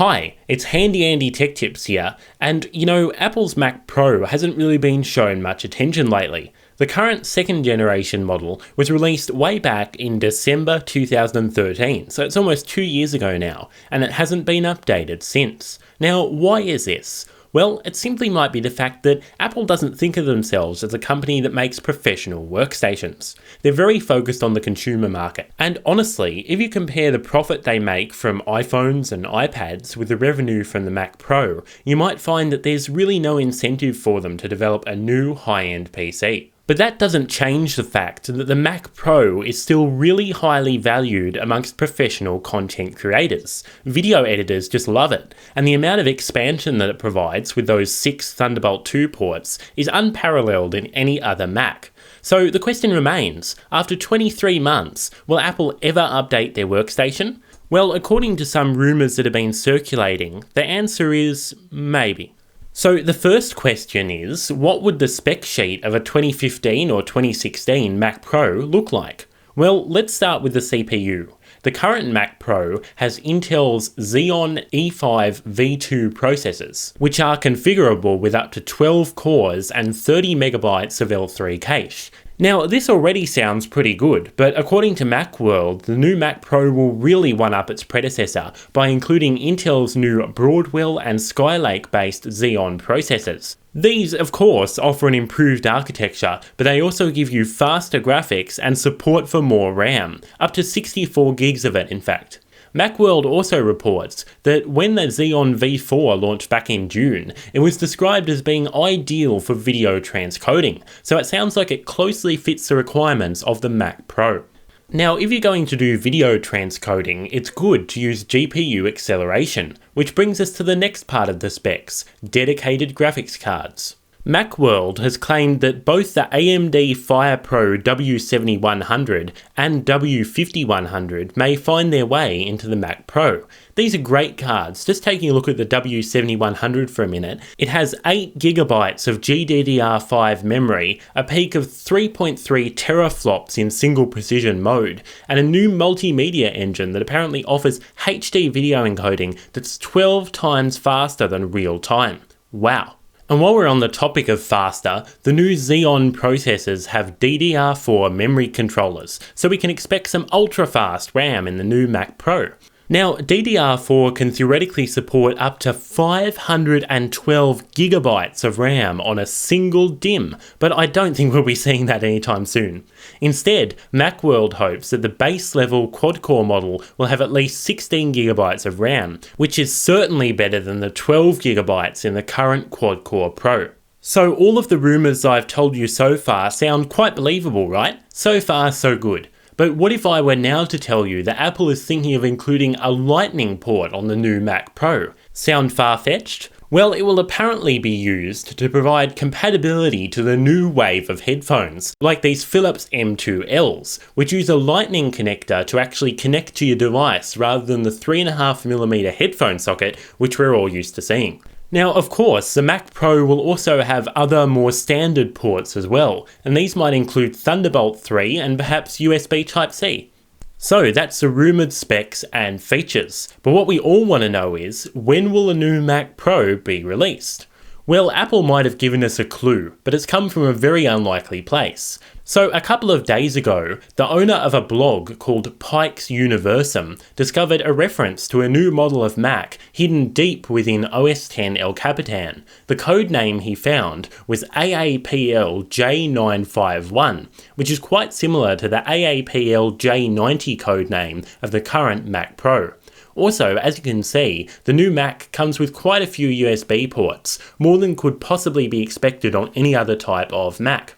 Hi, it's HandyAndy Tech Tips here, and Apple's Mac Pro hasn't really been shown much attention lately. The current second generation model was released way back in December 2013, so it's almost 2 years ago now, and it hasn't been updated since. Now, why is this? Well, it simply might be the fact that Apple doesn't think of themselves as a company that makes professional workstations. They're very focused on the consumer market. And honestly, if you compare the profit they make from iPhones and iPads with the revenue from the Mac Pro, you might find that there's really no incentive for them to develop a new high-end PC. But that doesn't change the fact that the Mac Pro is still really highly valued amongst professional content creators. Video editors just love it, and the amount of expansion that it provides with those 6 Thunderbolt 2 ports is unparalleled in any other Mac. So the question remains, after 23 months, will Apple ever update their workstation? Well, according to some rumours that have been circulating, the answer is maybe. So the first question is, what would the spec sheet of a 2015 or 2016 Mac Pro look like? Well, let's start with the CPU. The current Mac Pro has Intel's Xeon E5 V2 processors, which are configurable with up to 12 cores and 30 megabytes of L3 cache. Now, this already sounds pretty good, but according to Macworld, the new Mac Pro will really one-up its predecessor by including Intel's new Broadwell and Skylake-based Xeon processors. These, of course, offer an improved architecture, but they also give you faster graphics and support for more RAM, up to 64 gigs of it in fact. Macworld also reports that when the Xeon V4 launched back in June, it was described as being ideal for video transcoding, so it sounds like it closely fits the requirements of the Mac Pro. Now, if you're going to do video transcoding, it's good to use GPU acceleration, which brings us to the next part of the specs, dedicated graphics cards. Macworld has claimed that both the AMD FirePro W7100 and W5100 may find their way into the Mac Pro. These are great cards. Just taking a look at the W7100 for a minute, it has 8GB of GDDR5 memory, a peak of 3.3 teraflops in single precision mode, and a new multimedia engine that apparently offers HD video encoding that's 12 times faster than real time. Wow. And while we're on the topic of faster, the new Xeon processors have DDR4 memory controllers, so we can expect some ultra-fast RAM in the new Mac Pro. Now, DDR4 can theoretically support up to 512 gigabytes of RAM on a single DIMM, but I don't think we'll be seeing that anytime soon. Instead, Macworld hopes that the base-level quad-core model will have at least 16 gigabytes of RAM, which is certainly better than the 12 gigabytes in the current quad-core Pro. So all of the rumours I've told you so far sound quite believable, right? So far, so good. But what if I were now to tell you that Apple is thinking of including a Lightning port on the new Mac Pro? Sound far-fetched? Well, it will apparently be used to provide compatibility to the new wave of headphones, like these Philips M2Ls, which use a Lightning connector to actually connect to your device rather than the 3.5mm headphone socket, which we're all used to seeing. Now, of course, the Mac Pro will also have other more standard ports as well, and these might include Thunderbolt 3 and perhaps USB Type-C. So that's the rumoured specs and features, but what we all want to know is, when will a new Mac Pro be released? Well, Apple might have given us a clue, but it's come from a very unlikely place. So a couple of days ago, the owner of a blog called Pike's Universum discovered a reference to a new model of Mac hidden deep within OS X El Capitan. The code name he found was AAPL J951, which is quite similar to the AAPL J90 code name of the current Mac Pro. Also, as you can see, the new Mac comes with quite a few USB ports, more than could possibly be expected on any other type of Mac.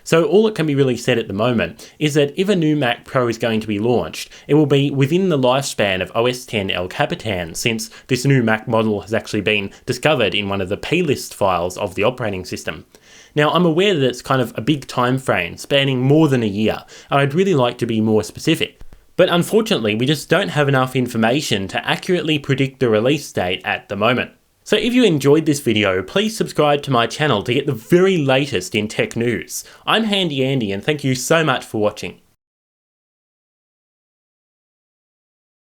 So all that can be really said at the moment is that if a new Mac Pro is going to be launched, it will be within the lifespan of OS X El Capitan, since this new Mac model has actually been discovered in one of the plist files of the operating system. Now, I'm aware that it's kind of a big time frame, spanning more than a year, and I'd really like to be more specific. But unfortunately, we just don't have enough information to accurately predict the release date at the moment. So if you enjoyed this video, please subscribe to my channel to get the very latest in tech news. I'm HandyAndy and thank you so much for watching.